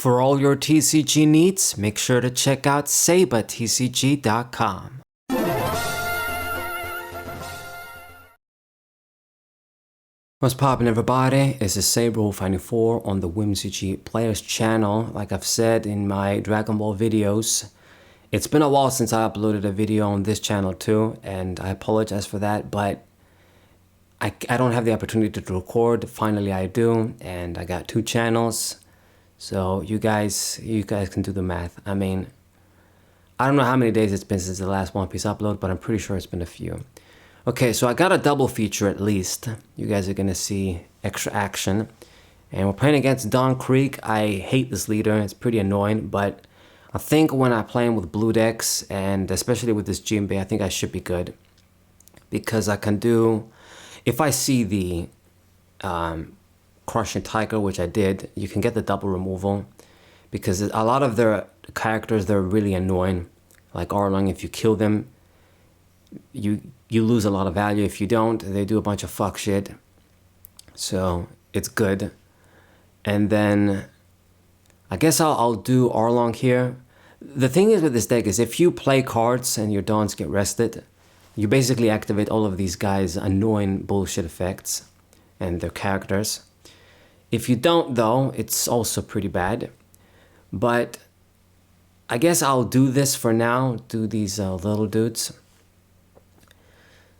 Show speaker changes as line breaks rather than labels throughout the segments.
For all your TCG needs, make sure to check out sabatcg.com. What's poppin', everybody? It's Saber94 on the WhimCG Players channel. Like I've said in my Dragon Ball videos, it's been a while since I uploaded a video on this channel too, and I apologize for that, but I don't have the opportunity to record. Finally I do, and I got 2 channels. So you guys can do the math. I mean, I don't know how many days it's been since the last One Piece upload, but I'm pretty sure it's been a few. Okay, so I got a double feature at least. You guys are gonna see extra action. And we're playing against Krieg. I hate this leader, it's pretty annoying, but I think when I play him with blue decks, and especially with this Jinbe, I think I should be good. Because I can do, if I see the Crushing Tiger, which I did, you can get the double removal. Because a lot of their characters, they're really annoying. Like Arlong, if you kill them, you lose a lot of value. If you don't, they do a bunch of fuck shit. So it's good. And then I guess I'll do Arlong here. The thing is with this deck is if you play cards and your Dons get rested, you basically activate all of these guys' annoying bullshit effects and their characters. If you don't though, it's also pretty bad. But I guess I'll do this for now, do these little dudes.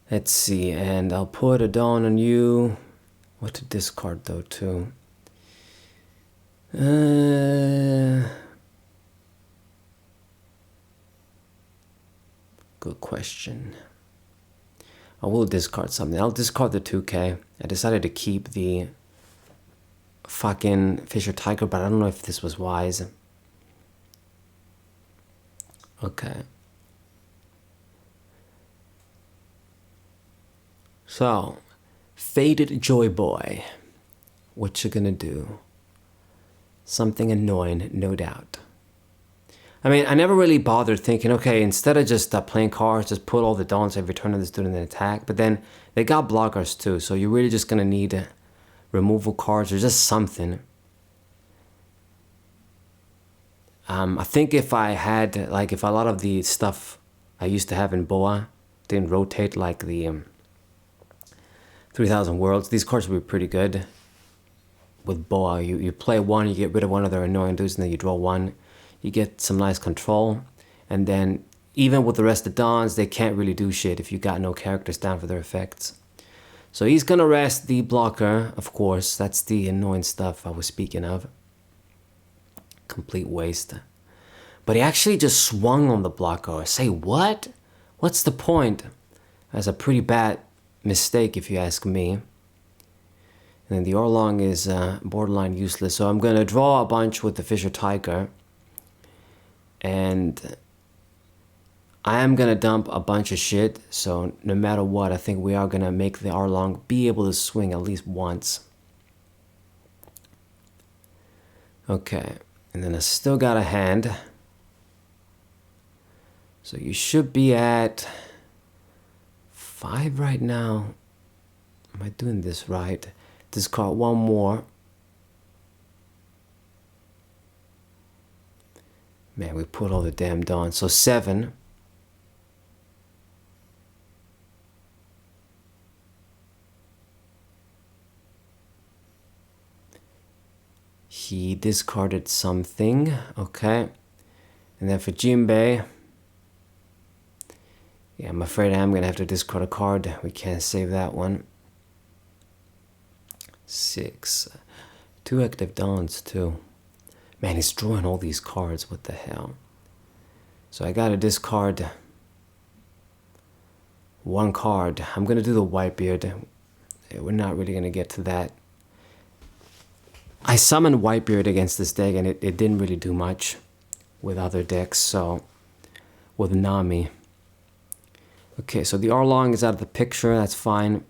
Let's see, and I'll put a Dawn on you. What to discard though too? Good question. I will discard something. I'll discard the 2K. I decided to keep the fucking Fisher Tiger, but I don't know if this was wise. Okay. So, Faded Joy Boy. What you gonna do? Something annoying, no doubt. I mean, I never really bothered thinking, okay, instead of just playing cards, just put all the Dons every turn of this dude in an attack. But then they got blockers too, so you're really just gonna need removal cards or just something. I think if I had, like, if a lot of the stuff I used to have in Boa didn't rotate like the 3000 Worlds, these cards would be pretty good. With Boa, you play one, you get rid of one of their annoying dudes, and then you draw one. You get some nice control, and then even with the rest of Dons, they can't really do shit if you got no characters down for their effects. So he's gonna rest the blocker, of course. That's the annoying stuff I was speaking of. Complete waste. But he actually just swung on the blocker. Say what? What's the point? That's a pretty bad mistake if you ask me. And then the Arlong is borderline useless. So I'm gonna draw a bunch with the Fisher Tiger. And I am gonna dump a bunch of shit, so no matter what, I think we are gonna make the Arlong be able to swing at least once. Okay, and then I still got a hand. So you should be at 5 right now. Am I doing this right? Discard one more. Man, we put all the damn Dons. So 7. He discarded something, okay. And then for Jinbe, yeah, I'm afraid I am gonna have to discard a card. We can't save that one. 6. 2 active Dons too. Man, he's drawing all these cards, what the hell. So I gotta discard 1 card. I'm gonna do the Whitebeard. We're not really gonna get to that. I summoned Whitebeard against this deck and it didn't really do much with other decks, so with Nami. Okay, so the Arlong is out of the picture, that's fine.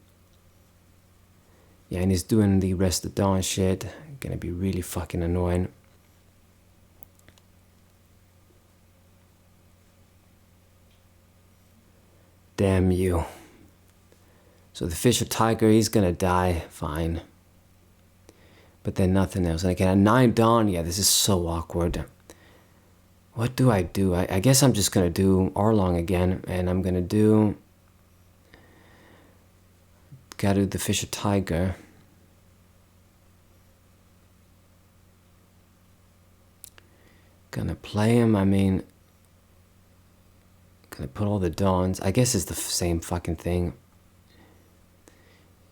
Yeah, and he's doing the rest of Dawn shit. Gonna be really fucking annoying. Damn you. So the Fisher Tiger, he's gonna die, fine. But then nothing else. And again, at 9 Dawn, yeah, this is so awkward. What do? I guess I'm just going to do Arlong again. And I'm going to do... Gotta do the Fisher Tiger. Gonna play him, I mean... Gonna put all the Dawns. I guess it's the same fucking thing.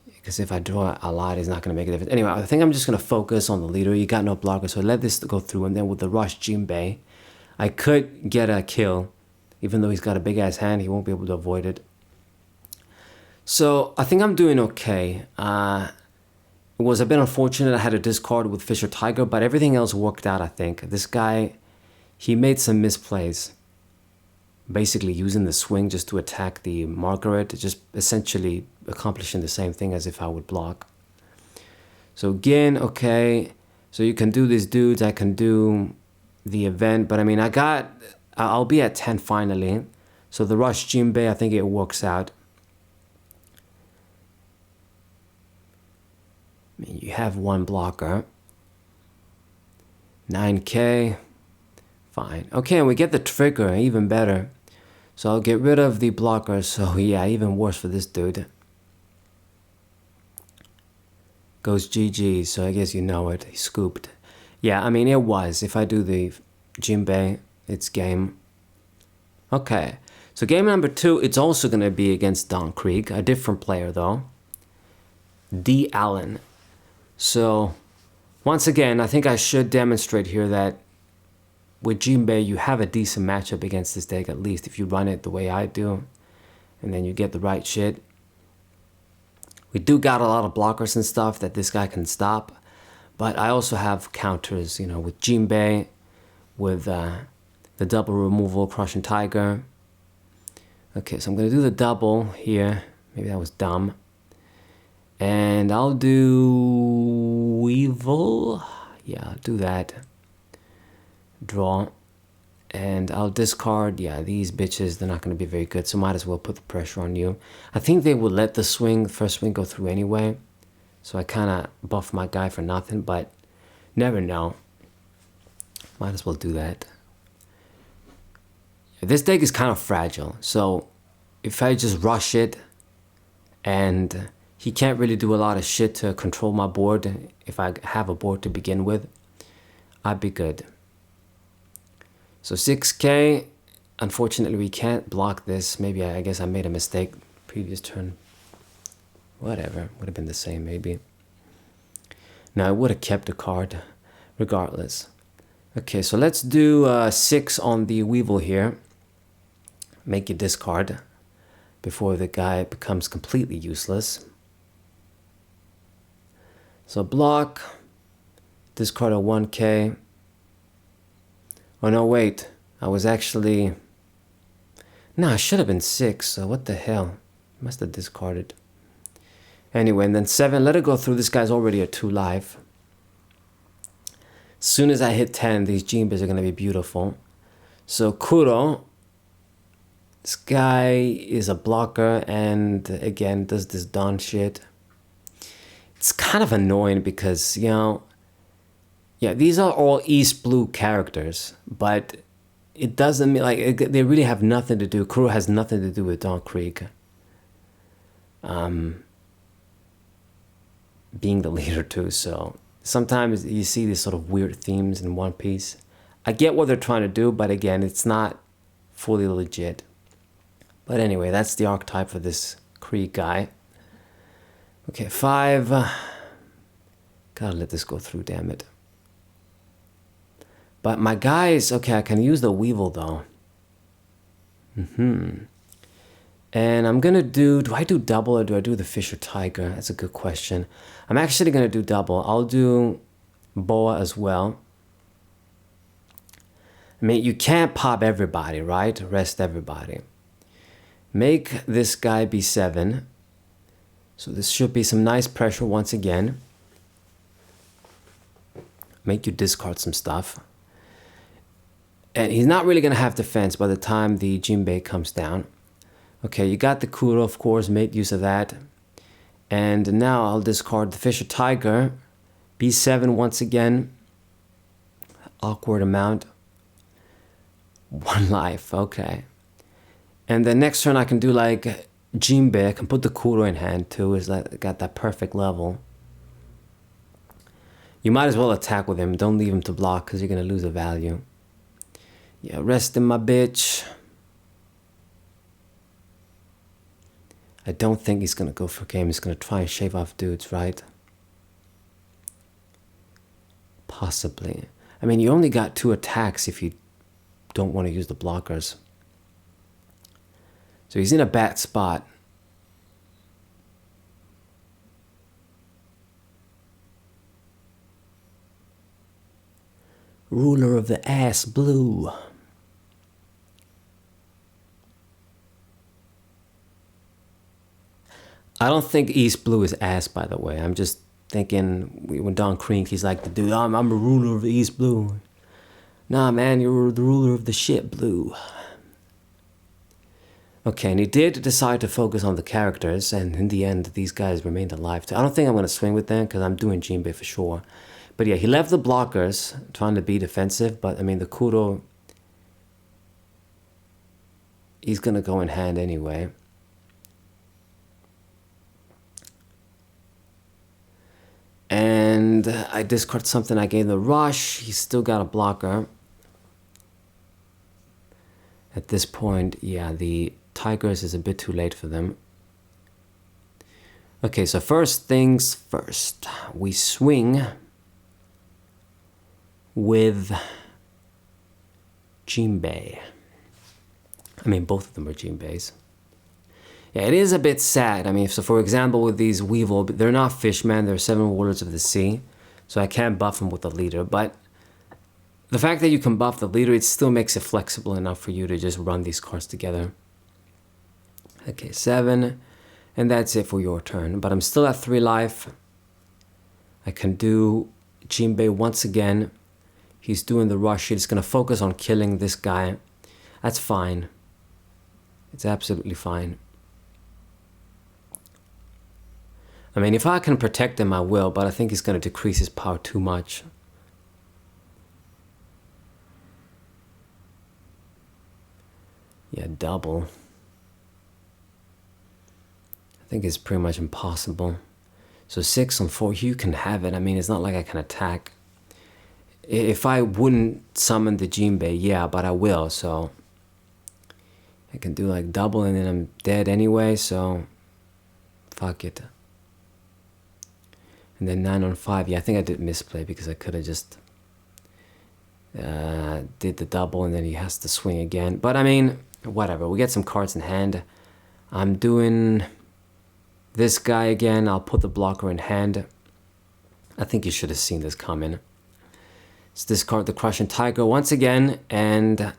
Because if I draw a lot, it's not going to make a difference. Anyway, I think I'm just going to focus on the leader. You got no blocker, so let this go through. And then with the Rush Jinbe, I could get a kill. Even though he's got a big-ass hand, he won't be able to avoid it. So I think I'm doing okay. It was a bit unfortunate I had a discard with Fisher Tiger, but everything else worked out, I think. This guy, he made some misplays. Basically using the swing just to attack the Margaret, just essentially accomplishing the same thing as if I would block. So again, okay, so you can do these dudes, I can do the event, but I mean, I'll be at 10 finally. So the Rush Jinbe, I think it works out. I mean, you have one blocker. 9k. Fine. Okay, and we get the trigger, even better. So I'll get rid of the blocker. So yeah, even worse for this dude. Goes GG, so I guess you know it. He scooped. Yeah, I mean, it was. If I do the Jinbe, it's game. Okay, so game number 2, it's also going to be against Don Krieg. A different player, though. D. Allen. So, once again, I think I should demonstrate here that with Jinbe, you have a decent matchup against this deck, at least if you run it the way I do. And then you get the right shit. We do got a lot of blockers and stuff that this guy can stop. But I also have counters, you know, with Jinbe, with the double removal, Crushing Tiger. Okay, so I'm going to do the double here. Maybe that was dumb. And I'll do Weevil. Yeah, I'll do that. Draw. And I'll discard, yeah, these bitches, they're not going to be very good, so might as well put the pressure on you. I think they will let the first swing go through anyway. So I kind of buff my guy for nothing, but never know. Might as well do that. This deck is kind of fragile, so if I just rush it, and he can't really do a lot of shit to control my board, if I have a board to begin with, I'd be good. So 6k, unfortunately we can't block this. Maybe I guess I made a mistake previous turn. Whatever, would have been the same maybe. Now I would have kept the card regardless. Okay, so let's do 6 on the Weevil here. Make you discard before the guy becomes completely useless. So block, discard a 1k. Oh no, wait, I was actually... No, I should have been 6, so what the hell? Must have discarded. Anyway, and then 7, let it go through. This guy's already at 2 life. As soon as I hit 10, these Jinbes are going to be beautiful. So Kuro, this guy is a blocker and again does this Dawn shit. It's kind of annoying because, you know, yeah, these are all East Blue characters, but it doesn't mean, like, they really have nothing to do. Kuro has nothing to do with Don Krieg. Being the leader too, so sometimes you see these sort of weird themes in One Piece. I get what they're trying to do, but again, it's not fully legit. But anyway, that's the archetype for this Krieg guy. Okay, 5. Gotta let this go through, damn it. But my guys, okay, I can use the Weevil though. And I'm gonna do I do double or do I do the Fisher Tiger? That's a good question. I'm actually gonna do double. I'll do Boa as well. I mean, you can't pop everybody, right? Rest everybody. Make this guy be 7. So this should be some nice pressure once again. Make you discard some stuff. And he's not really going to have defense by the time the Jinbe comes down. Okay, you got the Kuro, of course, made use of that. And now I'll discard the Fisher Tiger. B7 once again. Awkward amount. 1 life, okay. And the next turn I can do like Jinbe. I can put the Kuro in hand too. Is like got that perfect level. You might as well attack with him. Don't leave him to block because you're gonna lose a value. Yeah, rest in my bitch. I don't think he's gonna go for game. He's gonna try and shave off dudes, right? Possibly. I mean, you only got 2 attacks if you don't want to use the blockers. So he's in a bad spot. Ruler of the ass blue. I don't think East Blue is ass, by the way. I'm just thinking when Don Krieg, he's like the dude, I'm a ruler of the East Blue. Nah, man, you're the ruler of the shit blue. Okay, and he did decide to focus on the characters, and in the end, these guys remained alive too. I don't think I'm going to swing with them, because I'm doing Jinbe for sure. But yeah, he left the blockers, trying to be defensive, but I mean, the Kuro, he's going to go in hand anyway. And I discard something, I gave the rush, he's still got a blocker. At this point, yeah, the Tigers is a bit too late for them. Okay, so first things first. We swing with Jinbe. I mean, both of them are Jinbes. Yeah, it is a bit sad. I mean, so for example, with these Weevil, they're not Fishman, they're 7 Warlords of the Sea. So I can't buff them with the leader, but the fact that you can buff the leader, it still makes it flexible enough for you to just run these cards together. Okay, 7. And that's it for your turn. But I'm still at 3 life. I can do Jinbe once again. He's doing the rush. He's going to focus on killing this guy. That's fine. It's absolutely fine. I mean, if I can protect him, I will. But I think he's going to decrease his power too much. Yeah, double. I think it's pretty much impossible. So 6 on 4, you can have it. I mean, it's not like I can attack. If I wouldn't summon the Jinbe, yeah, but I will, so I can do like double and then I'm dead anyway, so fuck it. And then 9 on 5, yeah, I think I did misplay because I could have just did the double and then he has to swing again. But I mean, whatever, we get some cards in hand. I'm doing this guy again. I'll put the blocker in hand. I think you should have seen this coming. Let's discard the Crushing Tiger once again. And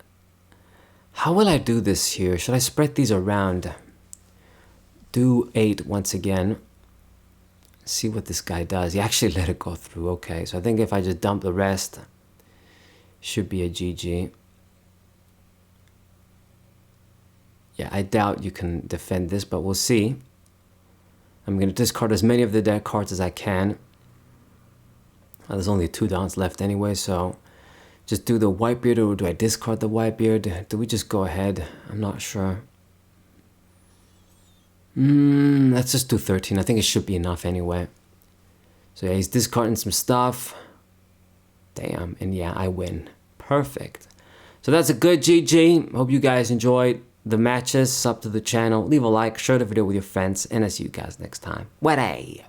how will I do this here? Should I spread these around? Do 8 once again. See what this guy does. He actually let it go through. Okay, so I think if I just dump the rest, should be a GG. Yeah, I doubt you can defend this, but we'll see. I'm going to discard as many of the deck cards as I can. There's only 2 downs left anyway, so just do the Whitebeard, or do I discard the Whitebeard? Do we just go ahead? I'm not sure. Let's just do 13. I think it should be enough anyway. So yeah, he's discarding some stuff. Damn, and yeah, I win. Perfect. So that's a good GG. Hope you guys enjoyed the matches. Sub to the channel, leave a like, share the video with your friends, and I'll see you guys next time. What a